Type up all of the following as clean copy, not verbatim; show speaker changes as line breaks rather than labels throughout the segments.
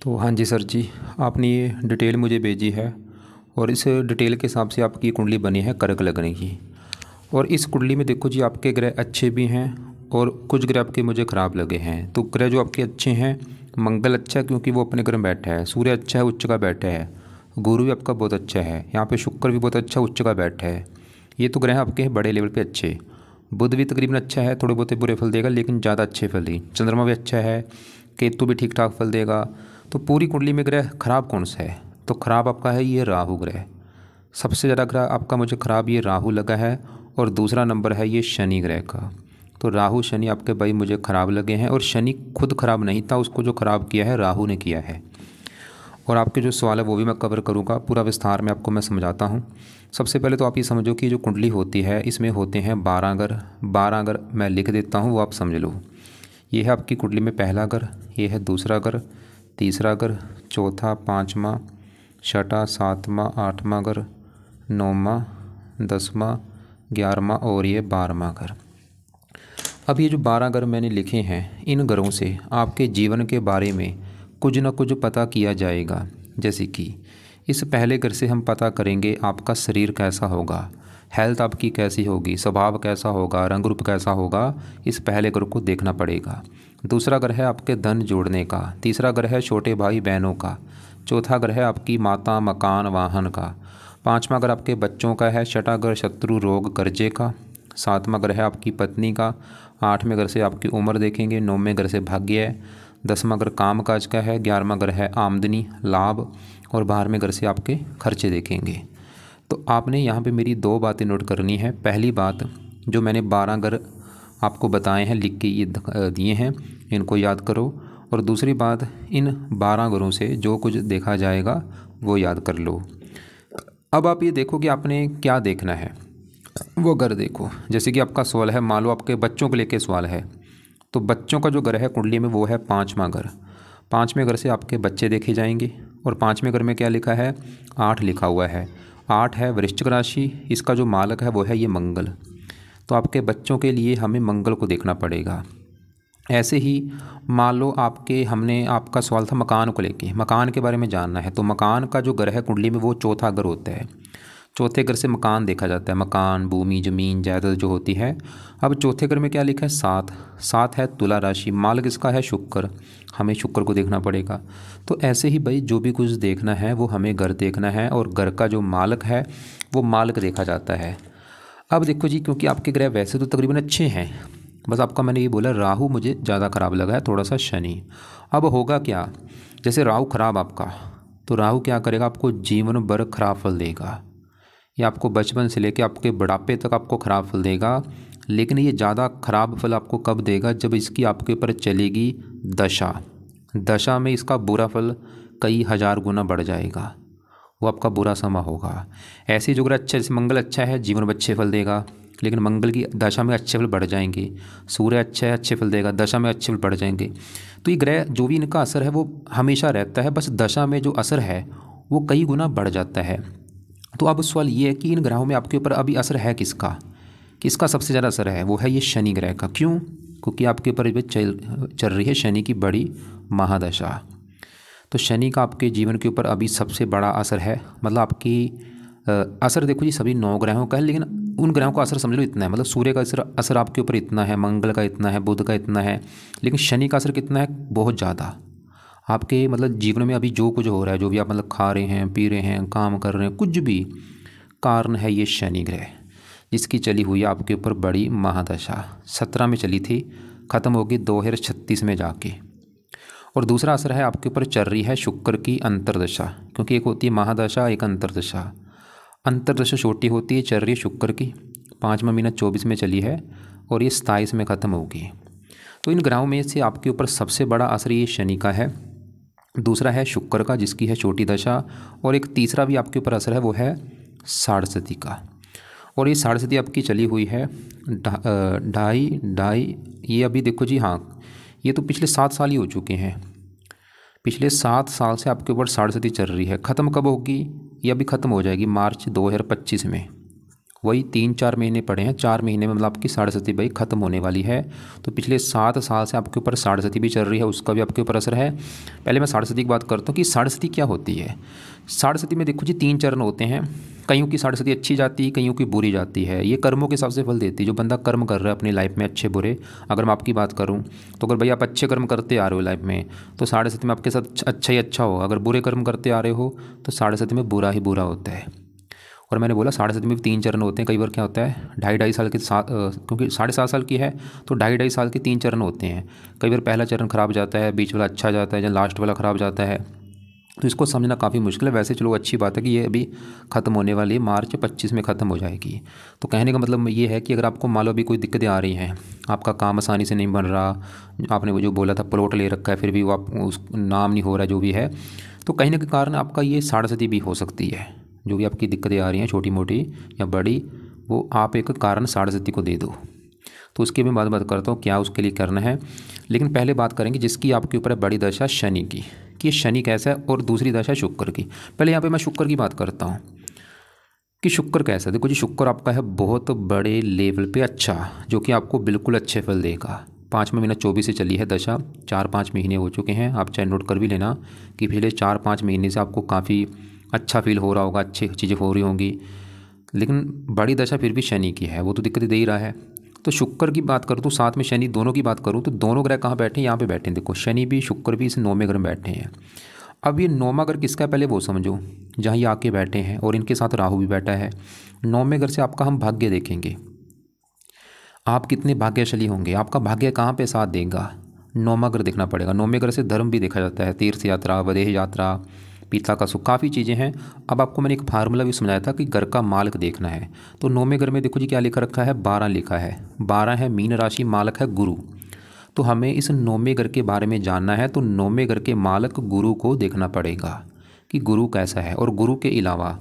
तो हाँ जी सर जी, आपने ये डिटेल मुझे भेजी है और इस डिटेल के हिसाब से आपकी कुंडली बनी है कर्क लगने की। और इस कुंडली में देखो जी, आपके ग्रह अच्छे भी हैं और कुछ ग्रह आपके मुझे ख़राब लगे हैं। तो ग्रह जो आपके अच्छे हैं, मंगल अच्छा है क्योंकि वो अपने ग्रह में बैठा है, सूर्य अच्छा है उच्च का बैठा है, गुरु भी आपका बहुत अच्छा है, यहाँ पे शुक्र भी बहुत अच्छा उच्च का बैठा है। ये तो ग्रह आपके बड़े लेवल पे अच्छे। बुध भी तकरीबन अच्छा है, थोड़े बहुत बुरे फल देगा लेकिन ज़्यादा अच्छे फल नहीं। चंद्रमा भी अच्छा है, केतु भी ठीक ठाक फल देगा। तो पूरी कुंडली में ग्रह खराब कौन सा है? तो खराब आपका है ये राहु ग्रह। सबसे ज़्यादा ग्रह आपका मुझे ख़राब ये राहु लगा है और दूसरा नंबर है ये शनि ग्रह का। तो राहु शनि आपके भाई मुझे ख़राब लगे हैं और शनि खुद ख़राब नहीं था, उसको जो ख़राब किया है राहु ने किया है। और आपके जो सवाल है वो भी मैं कवर करूँगा, पूरा विस्तार में आपको मैं समझाता हूँ। सबसे पहले तो आप ये समझो कि जो कुंडली होती है इसमें होते हैं 12 घर। 12 घर मैं लिख देता हूँ, वो आप समझ लो। ये है आपकी कुंडली में पहला घर, ये है दूसरा घर, तीसरा घर, चौथा, पाँचवा, छठा, सातवां, आठवां घर, नौवां, 10वां, 11वां और ये 12वां घर। अब ये जो 12 घर मैंने लिखे हैं, इन घरों से आपके जीवन के बारे में कुछ ना कुछ पता किया जाएगा। जैसे कि इस पहले घर से हम पता करेंगे आपका शरीर कैसा होगा, हेल्थ आपकी कैसी होगी, स्वभाव कैसा होगा, रंग रूप कैसा होगा, इस पहले घर को देखना पड़ेगा। दूसरा घर है आपके धन जोड़ने का, तीसरा घर है छोटे भाई बहनों का, चौथा घर है आपकी माता, मकान, वाहन का, पाँचवा घर आपके बच्चों का है, छठा घर शत्रु, रोग, कर्जे का, सातवां घर है आपकी पत्नी का, आठवें घर से आपकी उम्र देखेंगे, नौवें घर से भाग्य है, 10वां घर काम काज का है, 11वां घर है आमदनी, लाभ और 12वें घर से आपके खर्चे देखेंगे। तो आपने यहाँ पे मेरी दो बातें नोट करनी है। पहली बात, जो मैंने 12 घर आपको बताए हैं, लिख के ये दिए हैं, इनको याद करो। और दूसरी बात, इन 12 घरों से जो कुछ देखा जाएगा वो याद कर लो। अब आप ये देखो कि आपने क्या देखना है, वो घर देखो। जैसे कि आपका सवाल है, मान लो आपके बच्चों को लेके सवाल है, तो बच्चों का जो घर है कुंडली में वो है 5वां घर। 5वें घर से आपके बच्चे देखे जाएंगे और 5वें घर में क्या लिखा है, 8 लिखा हुआ है। 8 है वृश्चिक राशि, इसका जो मालक है वो है ये मंगल। तो आपके बच्चों के लिए हमें मंगल को देखना पड़ेगा। ऐसे ही मान लो हमने आपका सवाल था मकान को लेके, मकान के बारे में जानना है, तो मकान का जो घर है कुंडली में वो चौथा घर होता है। चौथे घर से मकान देखा जाता है, मकान, भूमि, जमीन, जायदाद जो होती है। अब चौथे घर में क्या लिखा है, 7। 7 है तुला राशि, मालक इसका है शुक्र, हमें शुक्र को देखना पड़ेगा। तो ऐसे ही भाई जो भी कुछ देखना है वो हमें घर देखना है और घर का जो मालक है वो मालक देखा जाता है। अब देखो जी, क्योंकि आपके ग्रह वैसे तो तकरीबन अच्छे हैं, बस आपका मैंने ये बोला राहु मुझे ज़्यादा ख़राब लगा है, थोड़ा सा शनि। अब होगा क्या, जैसे राहु ख़राब आपका, तो राहु क्या करेगा, आपको जीवन भर खराब फल देगा। ये आपको बचपन से लेकर आपके बुढ़ापे तक आपको ख़राब फल देगा। लेकिन ये ज़्यादा ख़राब फल आपको कब देगा, जब इसकी आपके ऊपर चलेगी दशा। दशा में इसका बुरा फल कई हज़ार गुना बढ़ जाएगा, वो आपका बुरा समय होगा। ऐसे जो ग्रह अच्छा, जैसे मंगल अच्छा है जीवन में अच्छे फल देगा, लेकिन मंगल की दशा में अच्छे फल बढ़ जाएंगे। सूर्य अच्छा है अच्छे फल देगा, दशा में अच्छे फल बढ़ जाएंगे। तो ये ग्रह जो भी इनका असर है वो हमेशा रहता है, बस दशा में जो असर है वो कई गुना बढ़ जाता है। तो अब सवाल ये है कि इन ग्रहों में आपके ऊपर अभी असर है किसका, किसका सबसे ज़्यादा असर है, वो है ये शनि ग्रह का। क्यों? क्योंकि आपके ऊपर अभी चल रही है शनि की बड़ी महादशा। तो शनि का आपके जीवन के ऊपर अभी सबसे बड़ा असर है। मतलब आपकी असर देखो जी सभी 9 ग्रहों का है, लेकिन उन ग्रहों का असर समझ लो इतना है। मतलब सूर्य का असर आपके ऊपर इतना है, मंगल का इतना है, बुध का इतना है, लेकिन शनि का असर कितना है, बहुत ज़्यादा। आपके मतलब जीवन में अभी जो कुछ हो रहा है, जो भी आप मतलब खा रहे हैं, पी रहे हैं, काम कर रहे हैं, कुछ भी कारण है ये शनि ग्रह, जिसकी चली हुई है आपके ऊपर बड़ी महादशा। 17 में चली थी, ख़त्म होगी 2036 में जाके। और दूसरा असर है आपके ऊपर चल रही है शुक्र की अंतर्दशा, क्योंकि एक होती है महादशा, एक अंतर्दशा। अंतर्दशा छोटी होती है, चल रही है शुक्र की, 5वां महीना 24 में चली है और ये 27 में ख़त्म होगी। तो इन ग्रहों में से आपके ऊपर सबसे बड़ा असर ये शनि का है, दूसरा है शुक्र का जिसकी है छोटी दशा, और एक तीसरा भी आपके ऊपर असर है वो है साढ़सती का। और ये साढ़सती आपकी चली हुई है ढाई ये अभी देखो जी, हाँ ये तो पिछले 7 साल ही हो चुके हैं। पिछले 7 साल से आपके ऊपर साढ़सती चल रही है। ख़त्म कब होगी, ये अभी ख़त्म हो जाएगी मार्च 2025 में, वही 3-4 महीने पड़े हैं, 4 महीने में मतलब आपकी साढ़े भाई ख़त्म होने वाली है। तो पिछले 7 साल से आपके ऊपर साढ़े भी चल रही है, उसका भी आपके ऊपर असर है। पहले मैं साढ़े की बात करता हूँ कि साढ़े क्या होती है। साढ़े में देखो जी 3 चरण होते हैं। कईयों की साढ़े अच्छी जाती है, कईयों की बुरी जाती है। ये कर्मों के हिसाब से फल देती है। जो बंदा कर्म कर रहा है अपनी लाइफ में अच्छे बुरे, अगर मैं आपकी बात करूं तो अगर भाई आप अच्छे कर्म करते आ रहे हो लाइफ में तो साढ़े में आपके साथ अच्छा ही अच्छा हो। अगर बुरे कर्म करते आ रहे हो तो साढ़े में बुरा ही बुरा होता है। और मैंने बोला साढ़े में भी 3 चरण होते हैं। कई बार क्या होता है 2.5 साल के साथ, क्योंकि 7.5 साल की है तो 2.5 साल के 3 चरण होते हैं। कई बार पहला चरण खराब जाता है, बीच वाला अच्छा जाता है, या लास्ट वाला खराब जाता है। तो इसको समझना काफ़ी मुश्किल है। वैसे चलो अच्छी बात है कि ये अभी ख़त्म होने वाली है, मार्च 25 में ख़त्म हो जाएगी। तो कहने का मतलब ये है कि अगर आपको मान लो अभी कोई दिक्कतें आ रही हैं, आपका काम आसानी से नहीं बन रहा, आपने वो जो बोला था प्लॉट ले रखा है फिर भी वो आप उस नाम नहीं हो रहा जो भी है, तो कहीं ना कहीं कारण आपका ये साढ़े भी हो सकती है। जो भी आपकी दिक्कतें आ रही हैं छोटी मोटी या बड़ी, वो आप एक कारण साढ़े को दे दो। तो उसकी मैं बात करता हूँ क्या उसके लिए करना है। लेकिन पहले बात करेंगे जिसकी आपके ऊपर है बड़ी दशा शनि की, कि शनि कैसा है, और दूसरी दशा शुक्र की। पहले यहाँ पे मैं शुक्र की बात करता हूँ कि शुक्र कैसा है। देखो जी शुक्र आपका है बहुत बड़े लेवल पे अच्छा, जो कि आपको बिल्कुल अच्छे फल देगा। 5वां महीना 24 से चली है दशा, 4-5 महीने हो चुके हैं। आप चाहे नोट कर भी लेना कि पिछले 4-5 महीने से आपको काफ़ी अच्छा फील हो रहा होगा, अच्छी चीज़ें हो रही होंगी। लेकिन बड़ी दशा फिर भी शनि की है, वो तो दिक्कतें दे ही रहा है। तो शुक्र की बात करूँ तो साथ में शनि, दोनों की बात करूँ तो दोनों ग्रह कहाँ बैठे हैं, यहाँ पे बैठे हैं। देखो शनि भी शुक्र भी इस 9वें घर में बैठे हैं। अब ये 9वां घर किसका है पहले वो समझो, जहाँ ये आके बैठे हैं, और इनके साथ राहु भी बैठा है। 9वें घर से आपका हम भाग्य देखेंगे, आप कितने भाग्यशाली होंगे, आपका भाग्य कहाँ पे साथ देगा। 9वां घर देखना पड़ेगा। 9वें घर से धर्म भी देखा जाता है, तीर्थ यात्रा, विदेश यात्रा, पिता का सुख, काफ़ी चीज़ें हैं। अब आपको मैंने एक फार्मूला भी समझाया था कि घर का मालक देखना है। तो 9वें घर में देखो जी क्या लिखा रखा है, 12 लिखा है। 12 है मीन राशि, मालक है गुरु। तो हमें इस 9वें घर के बारे में जानना है, तो 9वें घर के मालक गुरु को देखना पड़ेगा कि गुरु कैसा है। और गुरु के अलावा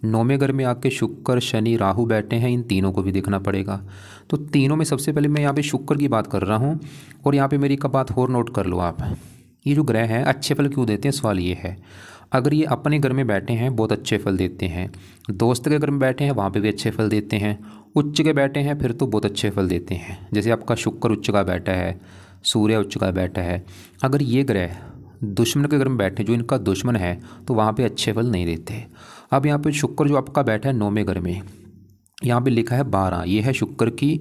9वें घर में आके शुक्र शनि राहु बैठे हैं, इन तीनों को भी देखना पड़ेगा। तो तीनों में सबसे पहले मैं यहाँ पे शुक्र की बात कर रहा हूँ। और यहाँ पे मेरी एक बात और नोट कर लो आप, ये जो ग्रह हैं अच्छे फल क्यों देते हैं, सवाल ये है। अगर ये अपने घर में बैठे हैं बहुत अच्छे फल देते हैं, दोस्त के घर में बैठे हैं वहाँ पे भी अच्छे फल देते हैं, उच्च के बैठे हैं फिर तो बहुत अच्छे फल देते हैं। जैसे आपका शुक्र उच्च का बैठा है, सूर्य उच्च का बैठा है। अगर ये ग्रह दुश्मन के घर में बैठे, जो इनका दुश्मन है, तो वहाँ पे अच्छे फल नहीं देते। अब यहाँ पे शुक्र जो आपका बैठा है 9वें घर में, यहाँ पे लिखा है 12, ये है शुक्र की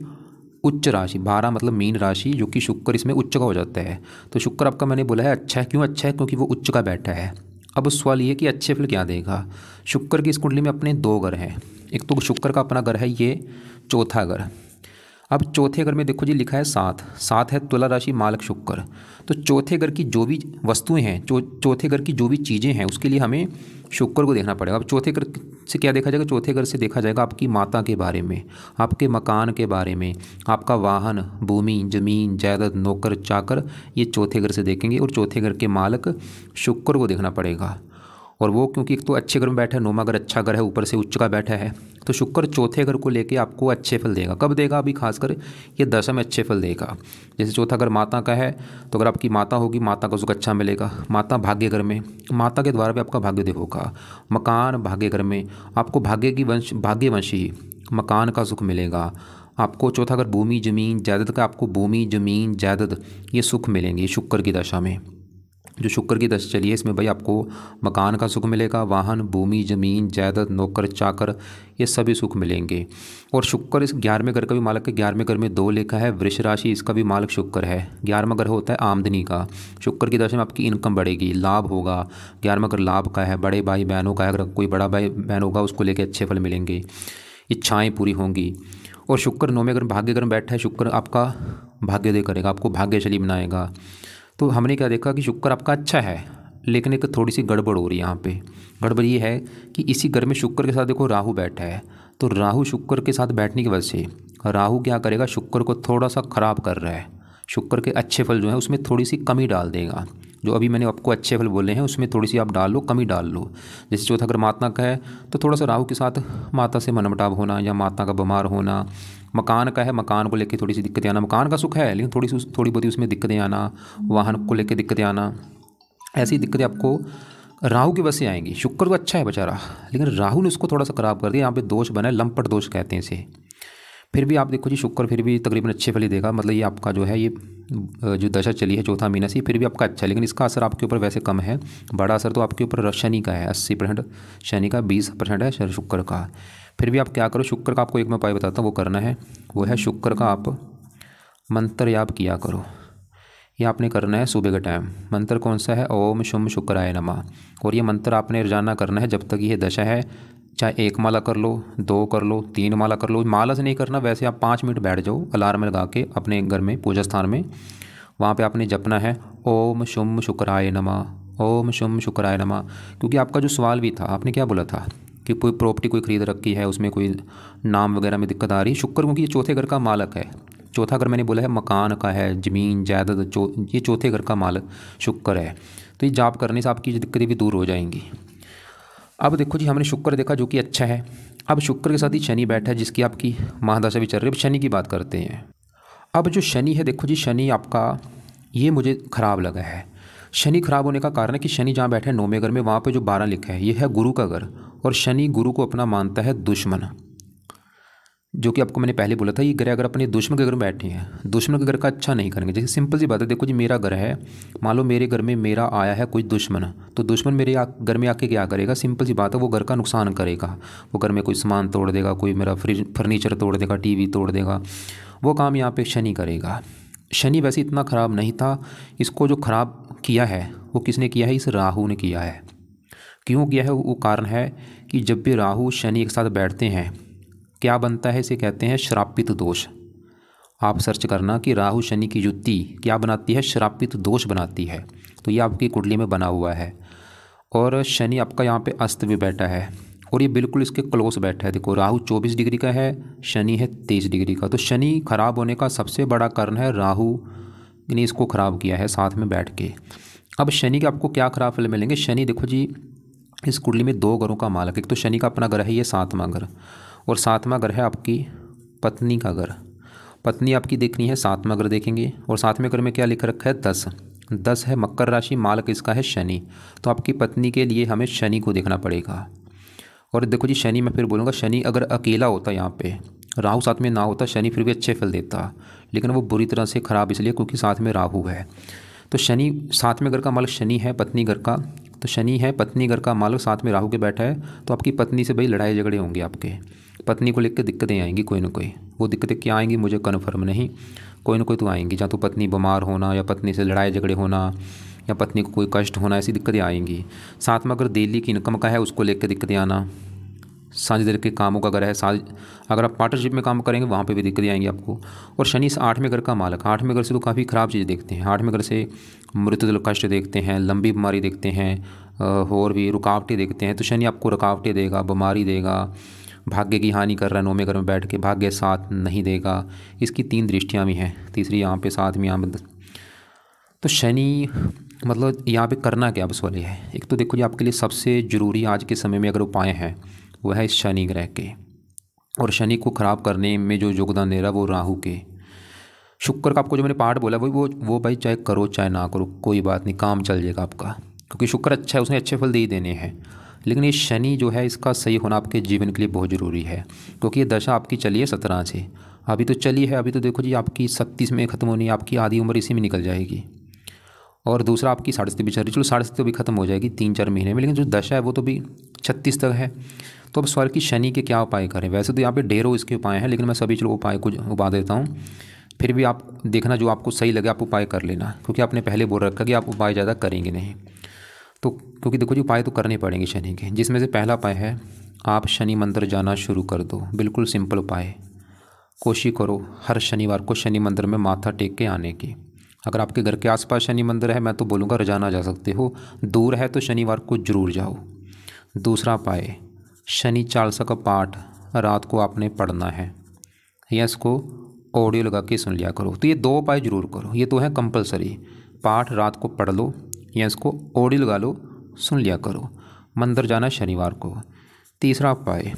उच्च राशि। 12 मतलब मीन राशि, जो कि शुक्र इसमें उच्च का हो जाता है। तो शुक्र आपका मैंने बोला है अच्छा है, क्यों अच्छा है, क्योंकि वो उच्च का बैठा है। अब सवाल ये कि अच्छे फल क्या देगा। शुक्र की इस कुंडली में अपने 2 घर हैं। एक तो शुक्र का अपना घर है ये चौथा घर। अब चौथे घर में देखो जी लिखा है 7 है तुला राशि, मालक शुक्र। तो चौथे घर की जो भी वस्तुएं हैं, चौथे घर की जो भी चीज़ें हैं, उसके लिए हमें शुक्र को देखना पड़ेगा। अब चौथे घर से क्या देखा जाएगा, चौथे घर से देखा जाएगा आपकी माता के बारे में, आपके मकान के बारे में, आपका वाहन, भूमि, जमीन, जायदाद, नौकर चाकर, ये चौथे घर से देखेंगे। और चौथे घर के मालक शुक्र को देखना पड़ेगा। और वो क्योंकि एक तो अच्छे घर में बैठा है, 9वां घर अच्छा घर है, ऊपर से उच्च का बैठा है, तो शुक्र चौथे घर को लेके आपको अच्छे फल देगा। कब देगा, अभी खासकर ये दशा में अच्छे फल देगा। जैसे चौथा घर माता का है, तो अगर आपकी माता होगी, माता का सुख अच्छा मिलेगा। माता भाग्य घर में, माता के द्वारा भी आपका भाग्य होगा। मकान भाग्य घर में, आपको भाग्यवंशी मकान का सुख मिलेगा। आपको चौथा घर भूमि जमीन जायदाद का, आपको भूमि जमीन जायदाद ये सुख मिलेंगे शुक्र की दशा में। जो शुक्र की दशा चली है इसमें भाई आपको मकान का सुख मिलेगा, वाहन, भूमि, ज़मीन, जायदाद, नौकर चाकर, ये सभी सुख मिलेंगे। और शुक्र इस 11वें घर का भी मालक है। 11वें घर में 2 लिखा है, वृष राशि, इसका भी मालक शुक्र है। 11वां घर होता है आमदनी का। शुक्र की दशा में आपकी इनकम बढ़ेगी, लाभ होगा। 11वां घर लाभ का है, बड़े भाई बहनों का है। अगर कोई बड़ा भाई बहन होगा उसको लेकर अच्छे फल मिलेंगे, इच्छाएँ पूरी होंगी। और शुक्र 9वें घर भाग्य घर में बैठा है, शुक्र आपका भाग्योदय करेगा, आपको भाग्यशाली बनाएगा। तो हमने क्या देखा कि शुक्र आपका अच्छा है, लेकिन एक थोड़ी सी गड़बड़ हो रही है यहाँ पे। गड़बड़ ये है कि इसी घर में शुक्र के साथ देखो राहु बैठा है। तो राहु शुक्र के साथ बैठने की वजह से राहु क्या करेगा, शुक्र को थोड़ा सा ख़राब कर रहा है। शुक्र के अच्छे फल जो है उसमें थोड़ी सी कमी डाल देगा। जो अभी मैंने आपको अच्छे फल बोले हैं उसमें थोड़ी सी आप डाल लो, कमी डाल लो। जैसे चौथा अगर माता का है तो थोड़ा सा राहु के साथ माता से मनमुटाव होना या माता का बीमार होना। मकान का है, मकान को लेके थोड़ी सी दिक्कतें आना। मकान का सुख है लेकिन थोड़ी बहुत उसमें दिक्कतें आना। वाहन को लेके दिक्कतें आना, ऐसी दिक्कतें आपको राहु की वजह से आएंगी। शुक्र तो अच्छा है बेचारा, लेकिन राहु ने उसको थोड़ा सा खराब कर दिया। यहाँ पे दोष बना है, लंपट दोष कहते हैं इसे। फिर भी आप देखो जी, शुक्र फिर भी तकरीबन अच्छे फल ही देगा। मतलब ये आपका जो है, ये जो दशा चली है चौथा महीना से, फिर भी आपका अच्छा है, लेकिन इसका असर आपके ऊपर वैसे कम है। बड़ा असर तो आपके ऊपर शनि का है, 80% शनि का, 20% है शुक्र का। फिर भी आप क्या करो, शुक्र का आपको एक मैं उपाय बताता हूँ, वो करना है। वो है शुक्र का आप मंत्र याप किया करो। ये आपने करना है सुबह के टाइम। मंत्र कौन सा है? ओम शुम शुक्राय नमः। और ये मंत्र आपने रोजाना करना है जब तक ये दशा है। चाहे 1 माला कर लो, 2 कर लो, 3 माला कर लो। माला से नहीं करना, वैसे आप 5 मिनट बैठ जाओ अलार्म लगा के अपने घर में पूजा स्थान में। वहाँ पे आपने जपना है ओम शुम शुक्राय नमः, ओम शुम शुक्राय नमः। क्योंकि आपका जो सवाल भी था, आपने क्या बोला था कि कोई प्रॉपर्टी कोई खरीद रखी है, उसमें कोई नाम वगैरह में दिक्कत आ रही है। शुक्र क्योंकि ये चौथे घर का मालक है। चौथा घर मैंने बोला है मकान का है, ज़मीन जायदाद, ये चौथे घर का मालक शुक्र है। तो ये जाप करने से आपकी दिक्कतें भी दूर हो जाएंगी। अब देखो जी, हमने शुक्र देखा जो कि अच्छा है। अब शुक्र के साथ ही शनि बैठा है, जिसकी आपकी महादशा भी चल रही है। अब शनि की बात करते हैं। अब जो शनि है, देखो जी, शनि आपका ये मुझे ख़राब लगा है। शनि खराब होने का कारण है कि शनि जहाँ बैठे हैं 9वें घर में, वहाँ पे जो 12 लिखा है ये है गुरु का घर। और शनि गुरु को अपना मानता है दुश्मन, जो कि आपको मैंने पहले बोला था। ये ग्रह अगर अपने दुश्मन के घर में बैठे हैं, दुश्मन के घर का अच्छा नहीं करेंगे। जैसे सिंपल सी बात है, देखो जी, मेरा घर है, मान लो मेरे घर में मेरा आया है कोई दुश्मन, तो दुश्मन मेरे घर में आके क्या करेगा? सिंपल सी बात है, वो घर का नुकसान करेगा। वो घर में कोई सामान तोड़ देगा, कोई मेरा फर्नीचर तोड़ देगा, टीवी तोड़ देगा। वो काम यहाँ पे शनि करेगा। शनि वैसे इतना ख़राब नहीं था, इसको जो ख़राब किया है वो किसने किया है? इस राहु ने किया है। क्यों किया है? वो कारण है कि जब भी राहु शनि एक साथ बैठते हैं, क्या बनता है? इसे कहते हैं श्रापित दोष। आप सर्च करना कि राहु शनि की युति क्या बनाती है? श्रापित दोष बनाती है। तो ये आपकी कुंडली में बना हुआ है। और शनि आपका यहाँ पे अस्त भी बैठा है, और ये बिल्कुल इसके क्लोज बैठा है। देखो, राहु 24 डिग्री का है, शनि है 23 डिग्री का। तो शनि खराब होने का सबसे बड़ा कारण है राहु ने इसको ख़राब किया है साथ में बैठ के। अब शनि के आपको क्या ख़राब फल मिलेंगे? शनि देखो जी, इस कुंडली में 2 घरों का मालक। एक तो शनि का अपना घर है, ये 7वां घर, और 7वां घर है आपकी पत्नी का घर। पत्नी आपकी देखनी है, 7वां घर देखेंगे। और 7वें घर में क्या लिख रखा है? 10। 10 है मकर राशि, मालक इसका है शनि। तो आपकी पत्नी के लिए हमें शनि को देखना पड़ेगा। और देखो जी, शनि मैं फिर बोलूँगा, शनि अगर अकेला होता यहाँ पे, राहु साथ में ना होता, शनि फिर भी अच्छे फल देता, लेकिन वो बुरी तरह से ख़राब इसलिए क्योंकि साथ में राहु है। तो शनि 7वें घर का मालक शनि है पत्नी घर का, तो शनि है पत्नी घर का मालक, साथ में राहु के बैठा है। तो आपकी पत्नी से भाई लड़ाई झगड़े होंगे आपके। पत्नी को लेकर दिक्कतें आएंगी कोई ना कोई। वो दिक्कतें क्या आएंगी मुझे कन्फर्म नहीं, कोई ना कोई तो आएंगी। या तो पत्नी बीमार होना, या पत्नी से लड़ाई झगड़े होना, या पत्नी को कोई कष्ट होना, ऐसी दिक्कतें आएंगी। साथ में अगर डेली की इनकम का है, उसको लेकर दिक्कतें आना। साझेदारी के कामों का घर है, अगर आप पार्टनरशिप में काम करेंगे वहाँ पे भी दिक्कतें आएंगी आपको। और शनि 8वें घर का मालक, 8वें घर से तो काफ़ी ख़राब चीज़ें देखते हैं। 8वें घर से मृत्यु कष्ट देखते हैं, लंबी बीमारी देखते हैं, और भी रुकावटें देखते हैं। तो शनि आपको रुकावटें देगा, बीमारी देगा, भाग्य की हानि कर रहा है 9वें घर में बैठ के, भाग्य साथ नहीं देगा। इसकी 3 दृष्टियाँ भी हैं, तीसरी यहाँ पे, 7वीं यहाँ पे। तो शनि मतलब यहाँ पे करना क्या बस वाले है। एक तो देखो जी, आपके लिए सबसे ज़रूरी आज के समय में अगर उपाय हैं वह है इस शनि ग्रह के। और शनि को ख़राब करने में जो योगदान दे रहा है वो राहु के। शुक्र का आपको जो मैंने पाठ बोला वो भाई चाहे करो चाहे ना करो कोई बात नहीं, काम चल जाएगा आपका, क्योंकि शुक्र अच्छा है, उसने अच्छे फल दे ही देने हैं। लेकिन ये शनि जो है, इसका सही होना आपके जीवन के लिए बहुत ज़रूरी है, क्योंकि ये दशा आपकी चली है 17 से, अभी तो चली है। अभी तो देखो जी, आपकी 37 में ख़त्म होनी है, आपकी आधी उम्र इसी में निकल जाएगी। और दूसरा आपकी 37 भी चल रही, चलो 37 तो भी ख़त्म हो जाएगी 3-4 महीने में, लेकिन जो दशा है वो तो भी 36 तक है। तो अब सवाल कि शनि के क्या उपाय करें? वैसे तो यहाँ पे ढेरों इसके उपाय हैं, लेकिन मैं सभी चलो उपाय कुछ बता देता हूँ। फिर भी आप देखना जो आपको सही लगे आप उपाय कर लेना, क्योंकि आपने पहले बोल रखा कि आप उपाय ज़्यादा करेंगे नहीं। तो क्योंकि देखो जी, उपाय तो करने पड़ेंगे शनि के, जिसमें से पहला उपाय है आप शनि मंदिर जाना शुरू कर दो। बिल्कुल सिंपल उपाय, कोशिश करो हर शनिवार को शनि मंदिर में माथा टेक के आने की। अगर आपके घर के आसपास शनि मंदिर है, मैं तो बोलूँगा रोजाना जा सकते हो, दूर है तो शनिवार को जरूर जाओ। दूसरा उपाय, शनि चालीसा का पाठ रात को आपने पढ़ना है, या इसको ऑडियो लगा के सुन लिया करो। तो ये 2 उपाय जरूर करो, ये तो है कंपलसरी। पाठ रात को पढ़ लो, या इसको ऑडियो लगा लो, सुन लिया करो। मंदिर जाना शनिवार को। तीसरा उपाय,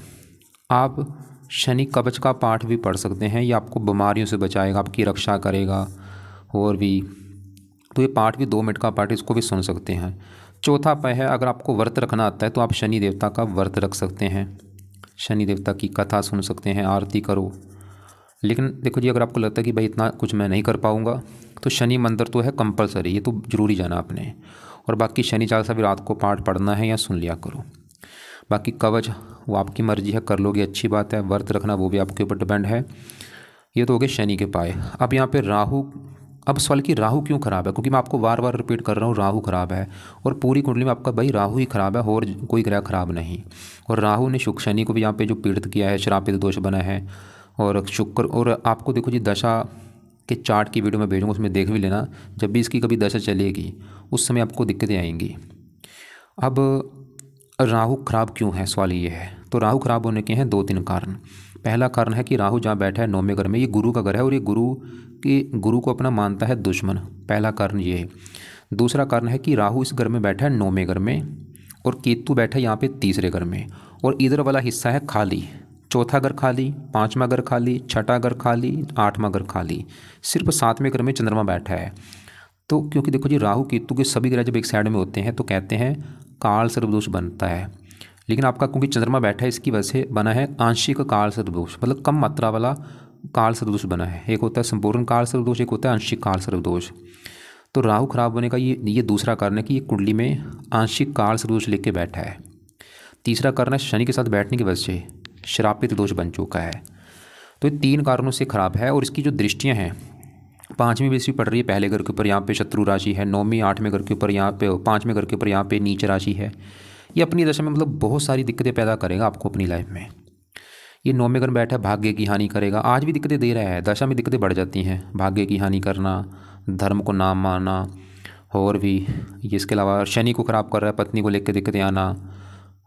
आप शनि कवच का पाठ भी पढ़ सकते हैं, ये आपको बीमारियों से बचाएगा, आपकी रक्षा करेगा, और भी तो ये पाठ भी 2 मिनट का पाठ, इसको भी सुन सकते हैं। चौथा उपाय है, अगर आपको व्रत रखना आता है तो आप शनि देवता का व्रत रख सकते हैं, शनि देवता की कथा सुन सकते हैं, आरती करो। लेकिन देखो जी, अगर आपको लगता है कि भाई इतना कुछ मैं नहीं कर पाऊँगा, तो शनि मंदिर तो है कंपलसरी, ये तो ज़रूरी जाना आपने। और बाकी शनि चालीसा भी रात को पाठ पढ़ना है या सुन लिया करो। बाकी कवच वो आपकी मर्जी है, कर लोगे अच्छी बात है, व्रत रखना वो भी आपके ऊपर डिपेंड है। ये तो हो गए शनि के उपाय। अब यहाँ पे राहु, अब सवाल कि राहु क्यों ख़राब है, क्योंकि मैं आपको बार बार रिपीट कर रहा हूँ, राहु ख़राब है और पूरी कुंडली में आपका भाई राहु ही ख़राब है और कोई ग्रह ख़राब नहीं। और राहु ने शुक्र शनि को भी यहाँ पे जो पीड़ित किया है, श्रापित दोष बना है। और शुक्र, और आपको देखो जी दशा के चार्ट की वीडियो मैं भेजूँगा, उसमें देख भी लेना। जब भी इसकी कभी दशा चलेगी उस समय आपको दिक्कतें आएंगी। अब राहु खराब क्यों है, सवाल ये है। तो राहु खराब होने के हैं 2-3 कारण। पहला कारण है कि राहु जहाँ बैठा है 9वें घर में, ये गुरु का घर है और ये गुरु को अपना मानता है दुश्मन, पहला कारण ये है। दूसरा कारण है कि राहु इस घर में बैठा है 9वें घर में और केतु बैठा है यहाँ पे 3रे घर में, और इधर वाला हिस्सा है खाली, चौथा घर खाली, 5वां घर खाली, छठा घर खाली, 8वां घर खाली, सिर्फ 7वें घर में चंद्रमा बैठा है। तो क्योंकि देखो जी, राहु केतु के सभी ग्रह जब एक साइड में होते हैं तो कहते हैं काल सर्पदोष बनता है। लेकिन आपका क्योंकि चंद्रमा बैठा है, इसकी वजह से बना है आंशिक काल सर्पदोष, मतलब कम मात्रा वाला काल सर्पदोष बना है। एक होता है संपूर्ण काल सर्पदोष, एक होता है आंशिक काल सर्पदोष। तो राहु खराब होने का ये दूसरा कारण है कि ये कुंडली में आंशिक काल सर्पदोष लेके बैठा है। तीसरा कारण है शनि के साथ बैठने की वजह से श्रापित दोष बन चुका है। तो ये 3 कारणों से खराब है। और इसकी जो दृष्टियाँ हैं, 5वीं दृष्टि पड़ रही है पहले घर के ऊपर, यहाँ पे शत्रु राशि है, 9वीं 8वें घर के ऊपर, यहाँ पे 5वें घर के ऊपर यहाँ पे नीच राशि है। ये अपनी दशा में मतलब बहुत सारी दिक्कतें पैदा करेगा आपको अपनी लाइफ में। ये 9वें घर में बैठा है, भाग्य की हानि करेगा, आज भी दिक्कतें दे रहा है, दशा में दिक्कतें बढ़ जाती हैं, भाग्य की हानि करना, धर्म को नाम मानना, और भी ये इसके अलावा शनि को ख़राब कर रहा है, पत्नी को लेकर दिक्कतें आना,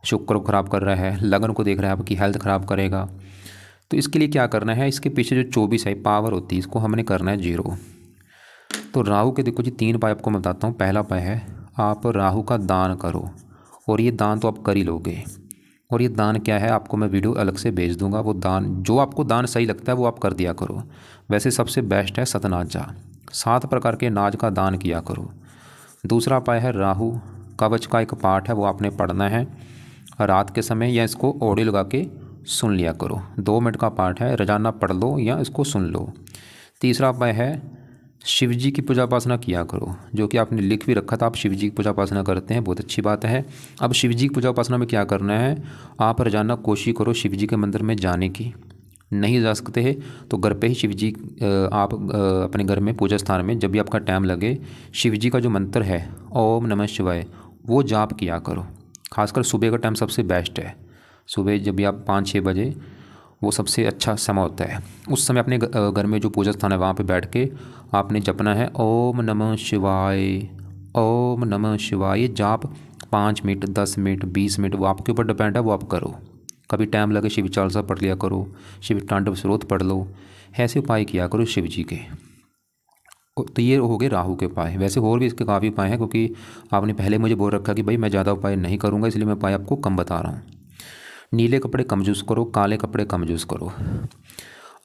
शुक्र को ख़राब कर रहा है, लगन को देख रहा है, आपकी हेल्थ ख़राब करेगा। तो इसके लिए क्या करना है, इसके पीछे जो 24 है पावर होती है, इसको हमने करना है 0। तो राहु के देखो जी 3 उपाय आपको मैं बताता हूँ। पहला उपाय है आप राहु का दान करो, और ये दान तो आप कर ही लोगे। और ये दान क्या है, आपको मैं वीडियो अलग से भेज दूंगा। वो दान जो आपको दान सही लगता है वो आप कर दिया करो। वैसे सबसे बेस्ट है सतनाजा, 7 प्रकार के नाज का दान किया करो। दूसरा उपाय है राहु कवच का एक पाठ है, वो आपने पढ़ना है रात के समय, या इसको ऑडियो लगा के सुन लिया करो। 2 मिनट का पाठ है, रोजाना पढ़ लो या इसको सुन लो। तीसरा उपाय है शिव जी की पूजा उपासना किया करो, जो कि आपने लिख भी रखा था, आप शिव जी की पूजा उपासना करते हैं, बहुत अच्छी बात है। अब शिव जी की पूजा उपासना में क्या करना है, आप रोजाना कोशिश करो शिव जी के मंदिर में जाने की। नहीं जा सकते हैं तो घर पे ही शिव जी, आप अपने घर में पूजा स्थान में जब भी आपका टाइम लगे, शिव जी का जो मंत्र है ओम नमः शिवाय, वो जाप किया करो। खासकर सुबह का टाइम सबसे बेस्ट है। सुबह जब भी आप 5-6 बजे, वो सबसे अच्छा समय होता है। उस समय अपने घर में जो पूजा स्थान है वहाँ पे बैठ के आपने जपना है ओम नमः शिवाय, ओम नमः शिवाय। जाप 5 मिनट, 10 मिनट, 20 मिनट, वो आपके ऊपर डिपेंड है, वो आप करो। कभी टाइम लगे शिव चालीसा पढ़ लिया करो, शिव तांडव स्रोत पढ़ लो, ऐसे उपाय किया करो शिव जी के। तो ये हो गए राहु के उपाय। वैसे और भी इसके काफ़ी उपाय हैं, क्योंकि आपने पहले मुझे बोल रखा कि भाई मैं ज़्यादा उपाय नहीं करूँगा, इसलिए मैं उपाय आपको कम बता रहा हूँ। नीले कपड़े कम यूज़ करो, काले कपड़े कम यूज़ करो।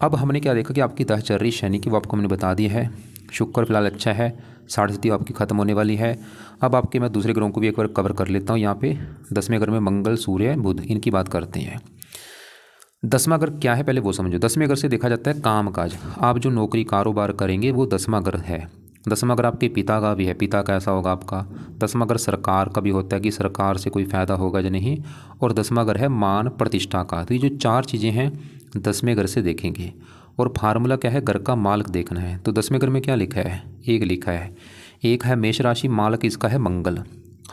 अब हमने क्या देखा कि आपकी दशा चल रही शनि की, वो आपको मैंने बता दी है। शुक्र फिलहाल अच्छा है, 60 आपकी ख़त्म होने वाली है। अब आपके मैं दूसरे ग्रहों को भी एक बार कवर कर लेता हूँ। यहाँ पे 10वें घर में मंगल, सूर्य, बुध, इनकी बात करते हैं। 10वां घर क्या है पहले वो समझो। 10वें घर से देखा जाता है काम काज, आप जो नौकरी कारोबार करेंगे वो 10वां घर है। 10वां घर आपके पिता का भी है, पिता कैसा होगा आपका। 10वां घर सरकार का भी होता है कि सरकार से कोई फ़ायदा होगा या नहीं। और 10वां घर है मान प्रतिष्ठा का। तो ये जो 4 चीज़ें हैं 10वें घर से देखेंगे। और फार्मूला क्या है, घर का मालक देखना है। तो 10वें घर में क्या लिखा है, एक लिखा है, एक है मेष राशि, मालक इसका है मंगल।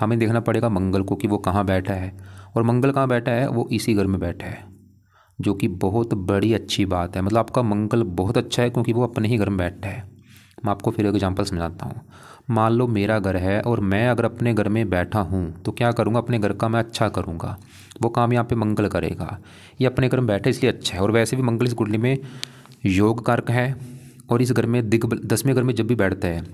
हमें देखना पड़ेगा मंगल को कि वो कहाँ बैठा है, और मंगल कहाँ बैठा है, वो इसी घर में बैठा है, जो कि बहुत बड़ी अच्छी बात है। मतलब आपका मंगल बहुत अच्छा है, क्योंकि वो अपने ही घर में बैठा है। मैं आपको फिर एग्जांपल समझाता हूँ। मान लो मेरा घर है और मैं अगर अपने घर में बैठा हूँ तो क्या करूँगा, अपने घर का मैं अच्छा करूँगा, वो काम यहाँ पे मंगल करेगा। ये अपने घर में बैठा इसलिए अच्छा है। और वैसे भी मंगल इस कुंडली में योग कारक है, और इस घर में दिग्बल, 10वें घर में जब भी बैठता है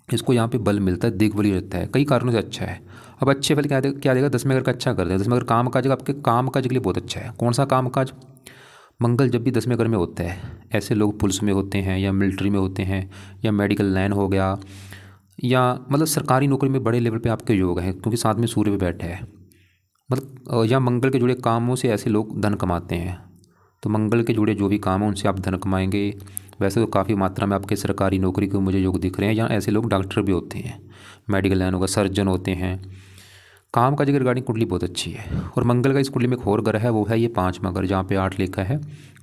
इसको यहाँ पे बल मिलता है, दिग्बली रहता है, कई कारणों से अच्छा है। अब अच्छे फल क्या देगा, 10वें घर का अच्छा कर देगा। 10वें घर काम काज, आपके काम काज के लिए बहुत अच्छा है। कौन सा काम काज, मंगल जब भी 10वें घर में होता है, ऐसे लोग पुलिस में होते हैं या मिलिट्री में होते हैं या मेडिकल लाइन हो गया या मतलब सरकारी नौकरी में बड़े लेवल पे आपके योग हैं, क्योंकि साथ में सूर्य पे बैठा है। मतलब या मंगल के जुड़े कामों से ऐसे लोग धन कमाते हैं। तो मंगल के जुड़े जो भी काम हैं उनसे आप धन कमाएंगे। वैसे तो काफ़ी मात्रा में आपके सरकारी नौकरी के मुझे योग दिख रहे हैं, या ऐसे लोग डॉक्टर भी होते हैं, मेडिकल लाइन होगा, सर्जन होते हैं। काम काज की रिगार्डिंग कुंडली बहुत अच्छी है। और मंगल का इस कुंडली में एक और ग्रह है, वो है ये 5वां घर, जहाँ पे 8 लिखा है।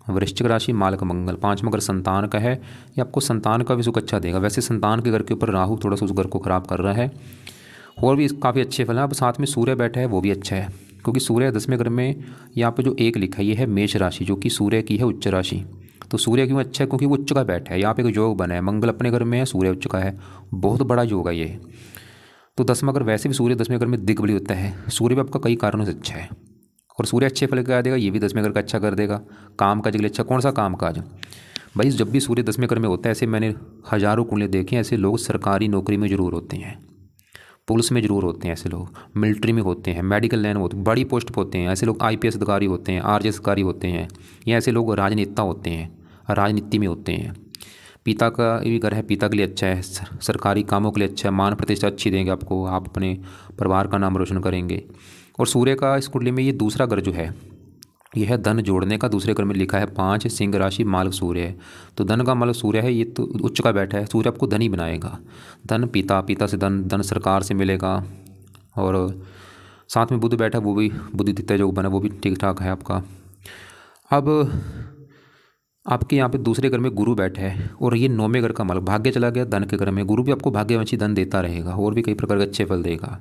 वृश्चिक राशि, मालक मंगल। 5वां घर संतान का है, ये आपको संतान का भी सुख अच्छा देगा। वैसे संतान के घर के ऊपर राहु थोड़ा सा उस घर को खराब कर रहा है। और भी काफ़ी अच्छे फल हैं। अब साथ में सूर्य बैठा है, वो भी अच्छा है, क्योंकि सूर्य 10वें घर में यहाँ पे जो 1 लिखा है ये है मेष राशि, जो कि सूर्य की है उच्च राशि। तो सूर्य क्यों अच्छा है? क्योंकि वो उच्च का बैठा है, यहाँ पे एक योग बना है, मंगल अपने घर में है, सूर्य उच्च का है, बहुत बड़ा योग है ये। तो 10वां घर, वैसे भी सूर्य 10वें घर में दिग्बली होता है, सूर्य भी आपका कई कारणों से अच्छा है। और सूर्य अच्छे फल क्या देगा? ये भी 10वें घर का अच्छा कर देगा। काम काज के लिए अच्छा, कौन सा काम काज भाई? जब भी सूर्य 10वें घर में होता है, ऐसे मैंने हज़ारों कुंडली देखे, ऐसे लोग सरकारी नौकरी में ज़रूर होते हैं, पुलिस में ज़रूर होते हैं ऐसे लोग, मिलिट्री में होते हैं, मेडिकल लाइन में होते हैं, बड़ी पोस्ट पर होते हैं ऐसे लोग, IPS अधिकारी होते हैं, RJ अधिकारी होते हैं, या ऐसे लोग राजनेता होते हैं, राजनीति में होते हैं। पिता का भी घर है, पिता के लिए अच्छा है, सरकारी कामों के लिए अच्छा है, मान प्रतिष्ठा अच्छी देंगे आपको, आप अपने परिवार का नाम रोशन करेंगे। और सूर्य का इस कुंडली में ये दूसरा घर जो है, यह है धन जोड़ने का। दूसरे घर में लिखा है 5, सिंह राशि, मालक सूर्य है। तो धन का मालक सूर्य है, ये तो उच्च का बैठा है, सूर्य आपको धनी बनाएगा। धन पिता, पिता से धन, धन सरकार से मिलेगा। और साथ में बुध बैठा, वो भी बुद्धिदित्य जो बना, वो भी ठीक ठाक है आपका। अब आपके यहाँ पे दूसरे घर में गुरु बैठा है, और ये 9वें घर का मालक, भाग्य चला गया धन के घर में। गुरु भी आपको भाग्यवंशी धन देता रहेगा, और भी कई प्रकार के अच्छे फल देगा।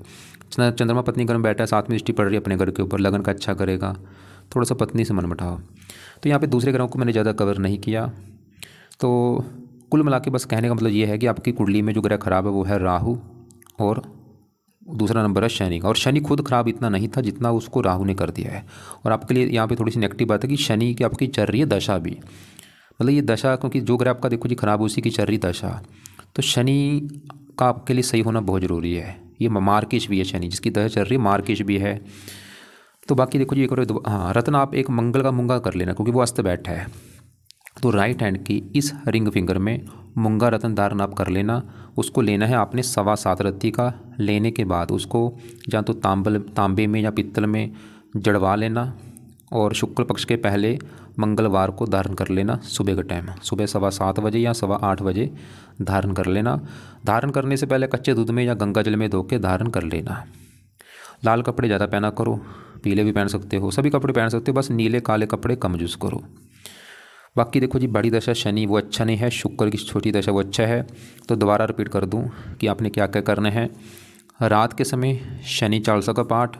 चंद्रमा पत्नी घर में बैठा है, साथ में दृष्टि पड़ रही है अपने घर के ऊपर, लगन का अच्छा करेगा। थोड़ा सा पत्नी से मनमुटाव। तो यहाँ पे दूसरे ग्रहों को मैंने ज़्यादा कवर नहीं किया। तो कुल मिला के बस कहने का मतलब ये है कि आपकी कुंडली में जो ग्रह खराब है वो है राहु, और दूसरा नंबर है शनि का। और शनि खुद खराब इतना नहीं था जितना उसको राहु ने कर दिया है। और आपके लिए यहाँ पे थोड़ी सी नेगेटिव बात है कि शनि की आपकी चल रही है दशा भी, मतलब ये दशा, क्योंकि जो ग्रह आपका देखो जी खराब, उसी की चल रही दशा। तो शनि का आपके लिए सही होना बहुत ज़रूरी है। ये मार्किश भी है शनि, जिसकी दशा चल रही है मार्किश भी है। तो बाकी देखो जी एक और, हाँ रत्न आप एक मंगल का मूंगा कर लेना, क्योंकि वो अस्त बैठा है। तो राइट हैंड की इस रिंग फिंगर में मूंगा रत्न धारण आप कर लेना। उसको लेना है आपने 7.25 रत्ती का। लेने के बाद उसको या तो तांबे में या पित्तल में जड़वा लेना, और शुक्ल पक्ष के पहले मंगलवार को धारण कर लेना सुबह के टाइम, सुबह 7:15 बजे या 8:15 बजे धारण कर लेना। धारण करने से पहले कच्चे दूध में या गंगा जल में धो के धारण कर लेना। लाल कपड़े ज़्यादा पहना करो, पीले भी पहन सकते हो, सभी कपड़े पहन सकते हो, बस नीले काले कपड़े कम यूज़ करो। बाकी देखो जी बड़ी दशा शनि वो अच्छा नहीं है, शुक्र की छोटी दशा वो अच्छा है। तो दोबारा रिपीट कर दूं कि आपने क्या क्या करना है। रात के समय शनि चालीसा का पाठ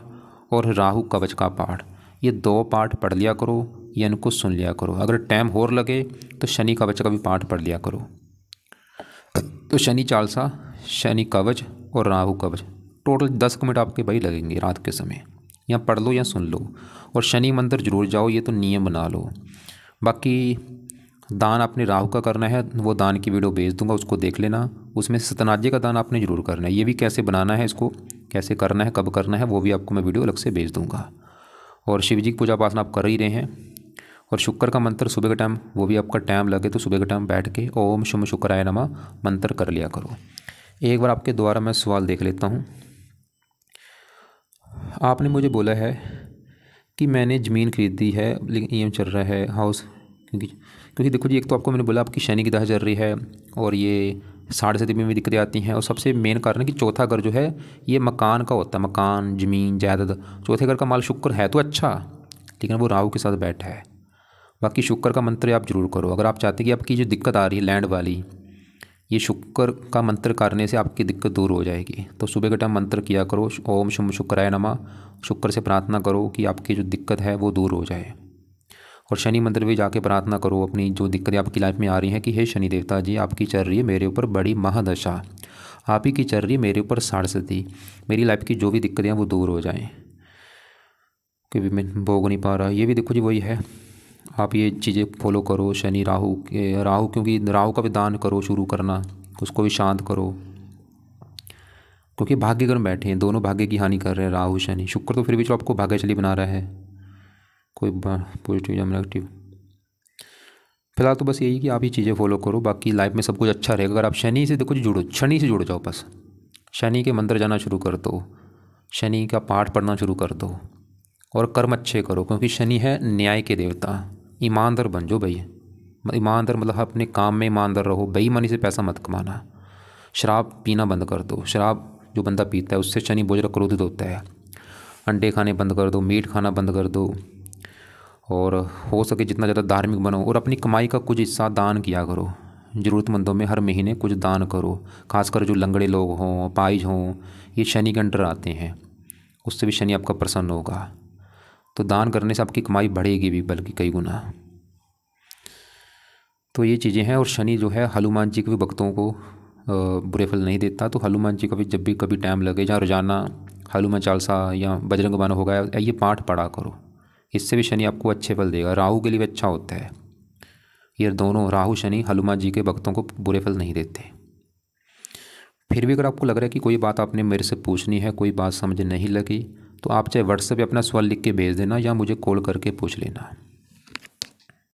और राहु कवच का पाठ, ये 2 पाठ पढ़ लिया करो या इनको सुन लिया करो। अगर टाइम और लगे तो शनि कवच का भी पाठ पढ़ लिया करो। तो शनि चालीसा, शनि कवच और राहु कवच, टोटल 10 मिनट आपके भाई लगेंगे रात के समय, या पढ़ लो या सुन लो। और शनि मंदिर जरूर जाओ, ये तो नियम बना लो। बाकी दान आपने राहु का करना है, वो दान की वीडियो भेज दूंगा, उसको देख लेना। उसमें सतनाजे का दान आपने ज़रूर करना है। ये भी कैसे बनाना है, इसको कैसे करना है, कब करना है, वो भी आपको मैं वीडियो अलग से भेज दूंगा। और शिव जी की पूजा पाठना आप कर ही रहे हैं। और शुक्र का मंत्र सुबह के टाइम, वो भी आपका टाइम लगे तो सुबह के टाइम बैठ के ओम शुम शुक्राय नमः मंत्र कर लिया करो। एक बार आपके द्वारा मैं सवाल देख लेता हूँ। आपने मुझे बोला है कि मैंने ज़मीन खरीदी है लेकिन EM चल रहा है हाउस, क्योंकि देखो जी एक तो आपको मैंने बोला आपकी शनि की दशा चल रही है, और ये 7.5 में भी दिक्कतें आती हैं। और सबसे मेन कारण है कि चौथा घर जो है ये मकान का होता है, मकान ज़मीन जायदाद। चौथे घर का माल शुक्र है तो अच्छा, लेकिन वो राहु के साथ बैठा है। बाकी शुक्र का मंत्र आप जरूर करो। अगर आप चाहते हैं कि आपकी जो दिक्कत आ रही है लैंड वाली, ये शुक्र का मंत्र करने से आपकी दिक्कत दूर हो जाएगी। तो सुबह के टाइम मंत्र किया करो, ओम शुम शुक्राय नमः। शुक्र से प्रार्थना करो कि आपकी जो दिक्कत है वो दूर हो जाए। और शनि मंदिर भी जाके प्रार्थना करो अपनी जो दिक्कतें आपकी लाइफ में आ रही हैं कि हे शनि देवता जी, आपकी चल रही है मेरे ऊपर बड़ी महादशा, आप ही की चल रही है मेरे ऊपर साड़सती, मेरी लाइफ की जो भी दिक्कतें हैं वो दूर हो जाएँ, क्योंकि मैं भोग नहीं पा रहा। ये भी देखो जी वही है, आप ये चीज़ें फॉलो करो। शनि राहु क्योंकि राहु का भी दान करो, शुरू करना, उसको भी शांत करो, क्योंकि भाग्य में बैठे हैं, दोनों भाग्य की हानि कर रहे हैं राहु शनि। शुक्र तो फिर भी जो आपको भाग्यशाली बना रहा है, कोई पॉजिटिव या नेगेटिव। फिलहाल तो बस यही कि आप ये चीज़ें फॉलो करो, बाकी लाइफ में सब कुछ अच्छा रहेगा। अगर आप शनि से देखो जी जुड़ो, शनि से जुड़ जाओ बस। शनि के मंदिर जाना शुरू कर दो, शनि का पाठ पढ़ना शुरू कर दो और कर्म अच्छे करो, क्योंकि शनि है न्याय के देवता। ईमानदार बन जाओ भाई, ईमानदार मतलब अपने काम में ईमानदार रहो, बेईमानी से पैसा मत कमाना। शराब पीना बंद कर दो, शराब जो बंदा पीता है उससे शनि बहुत ज़्यादा क्रोधित होता है। अंडे खाने बंद कर दो, मीट खाना बंद कर दो, और हो सके जितना ज़्यादा धार्मिक बनो, और अपनी कमाई का कुछ हिस्सा दान किया करो। ज़रूरतमंदों में हर महीने कुछ दान करो, खासकर जो लंगड़े लोग हों, पाइज हों, ये शनि के अंडर आते हैं, उससे भी शनि आपका प्रसन्न होगा। तो दान करने से आपकी कमाई बढ़ेगी भी बल्कि कई गुना। तो ये चीज़ें हैं। और शनि जो है हनुमान जी के भी भक्तों को बुरे फल नहीं देता। तो हनुमान जी का भी जब भी कभी टाइम लगे, जहाँ रोज़ाना हनुमान चालीसा या बजरंग बाण हो गया, ये पाठ पढ़ा करो, इससे भी शनि आपको अच्छे फल देगा। राहु के लिए भी अच्छा होता है। ये दोनों राहु शनि हनुमान जी के भक्तों को बुरे फल नहीं देते। फिर भी अगर आपको लग रहा है कि कोई बात आपने मेरे से पूछनी है, कोई बात समझ नहीं लगी, तो आप चाहे व्हाट्सएप पे अपना सवाल लिख के भेज देना या मुझे कॉल करके पूछ लेना।